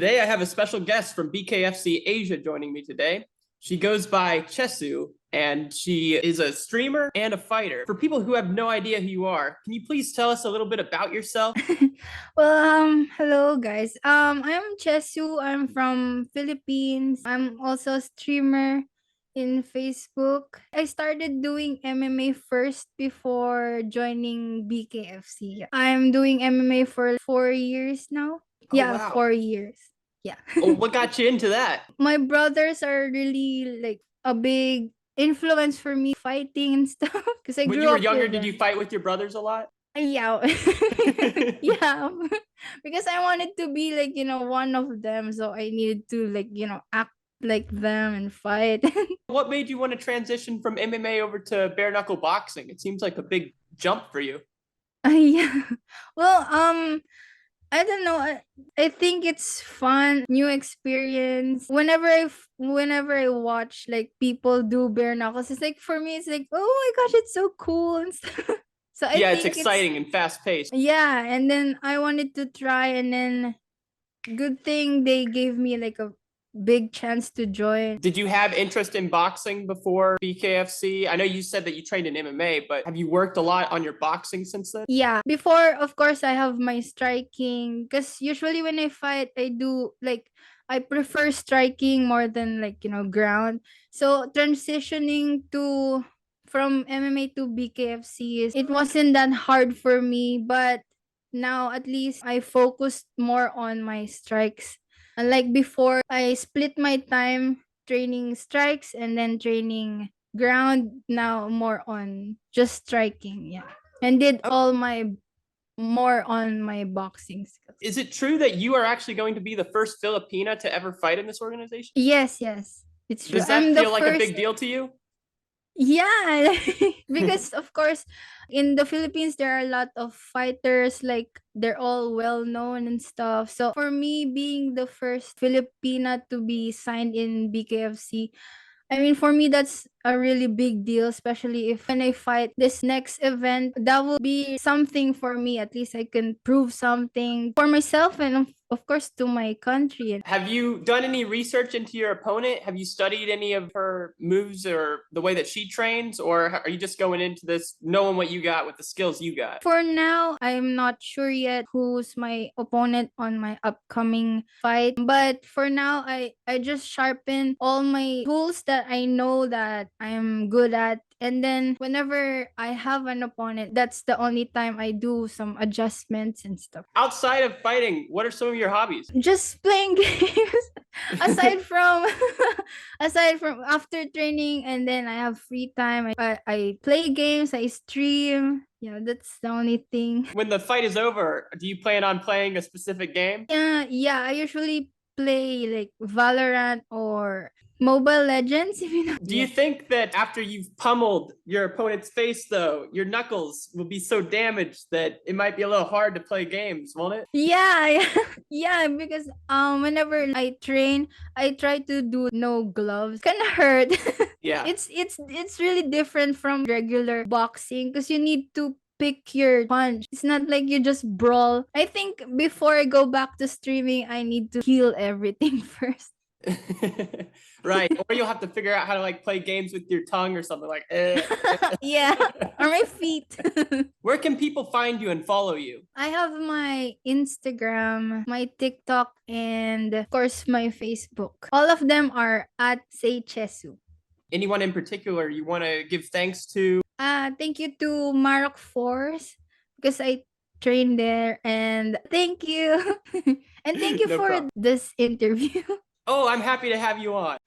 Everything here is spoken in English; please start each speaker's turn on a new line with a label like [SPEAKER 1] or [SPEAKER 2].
[SPEAKER 1] Today I have a special guest from BKFC Asia joining me today. She goes by Chesu, and she is a streamer and a fighter. For people who have no idea who you are, can you please tell us a little bit about yourself?
[SPEAKER 2] Hello guys. I'm Chesu. I'm from Philippines. I'm also a streamer in Facebook. I started doing MMA first before joining BKFC. I'm doing MMA for 4 years now.
[SPEAKER 1] Oh,
[SPEAKER 2] Yeah,
[SPEAKER 1] wow.
[SPEAKER 2] 4 years. Yeah.
[SPEAKER 1] Oh, what got you into that?
[SPEAKER 2] My brothers are really like a big influence for me fighting and stuff because I
[SPEAKER 1] When
[SPEAKER 2] grew
[SPEAKER 1] you were
[SPEAKER 2] up
[SPEAKER 1] younger,
[SPEAKER 2] with
[SPEAKER 1] did you
[SPEAKER 2] them.
[SPEAKER 1] fight with your brothers a lot?
[SPEAKER 2] Yeah. Yeah. Because I wanted to be like, one of them. So I needed to like, act like them and fight.
[SPEAKER 1] What made you want to transition from MMA over to bare knuckle boxing? It seems like a big jump for you.
[SPEAKER 2] Yeah. Well, I don't know. I think it's fun, new experience. Whenever I watch like people do bare knuckles, it's like for me, it's like, oh my gosh, it's so cool and stuff. So I
[SPEAKER 1] Yeah, it's
[SPEAKER 2] think it's
[SPEAKER 1] exciting and fast paced.
[SPEAKER 2] yeah. And then I wanted to try, and then good thing they gave me like a big chance to join.
[SPEAKER 1] Did you have interest in boxing before BKFC? I know you said that you trained in MMA, but have you worked a lot on your boxing since then?
[SPEAKER 2] Yeah, before of course I have my striking because usually when I fight I do like I prefer striking more than like ground. So transitioning to from MMA to BKFC it wasn't that hard for me, but now at least I focused more on my strikes. Unlike before, I split my time training strikes and then training ground. Now more on just striking, yeah. And did
[SPEAKER 1] Oh,
[SPEAKER 2] all my more on my boxing skills.
[SPEAKER 1] is it true that you are actually going to be the first Filipina to ever fight in this organization?
[SPEAKER 2] Yes, yes. It's true.
[SPEAKER 1] Does
[SPEAKER 2] I'm
[SPEAKER 1] that
[SPEAKER 2] the
[SPEAKER 1] feel like a
[SPEAKER 2] first.
[SPEAKER 1] big deal to you?
[SPEAKER 2] Yeah, because of course in the Philippines there are a lot of fighters like they're all well known and stuff. So for me being the first Filipina to be signed in BKFC, I mean, for me, that's a really big deal, especially if when I fight this next event, that will be something for me. At least I can prove something for myself and, of course, to my country.
[SPEAKER 1] Have you done any research into your opponent? Have you studied any of her moves or the way that she trains? Or are you just going into this knowing what you got with the skills you got?
[SPEAKER 2] For now, I'm not sure yet who's my opponent on my upcoming fight. But for now, I just sharpen all my tools that I know that I'm good at. And then whenever I have an opponent, that's the only time I do some adjustments and stuff.
[SPEAKER 1] Outside of fighting, what are some of your hobbies?
[SPEAKER 2] Just playing games aside from aside from after training, and then I have free time. I play games, I stream. Yeah, that's the only thing.
[SPEAKER 1] When the fight is over, do you plan on playing a specific game?
[SPEAKER 2] Yeah, I usually play like Valorant or Mobile Legends, if you know.
[SPEAKER 1] Do you
[SPEAKER 2] Yeah.
[SPEAKER 1] think that after you've pummeled your opponent's face, though, your knuckles will be so damaged that it might be a little hard to play games, won't it?
[SPEAKER 2] Yeah, yeah, yeah, because whenever I train, I try to do no gloves. Kind of hurt.
[SPEAKER 1] Yeah.
[SPEAKER 2] It's really different from regular boxing because you need to pick your punch. It's not like you just brawl. I think before I go back to streaming, I need to heal everything first.
[SPEAKER 1] Right. Or you'll have to figure out how to like play games with your tongue or something like
[SPEAKER 2] Yeah, or my feet.
[SPEAKER 1] Where can people find you and follow you?
[SPEAKER 2] I have my Instagram, my TikTok, and of course my Facebook. All of them are at Say Chesu.
[SPEAKER 1] Anyone in particular you want to give thanks to?
[SPEAKER 2] Thank you to Marok Force because I trained there, and thank you. And thank you
[SPEAKER 1] No
[SPEAKER 2] for
[SPEAKER 1] problem.
[SPEAKER 2] this interview.
[SPEAKER 1] Oh, I'm happy to have you on.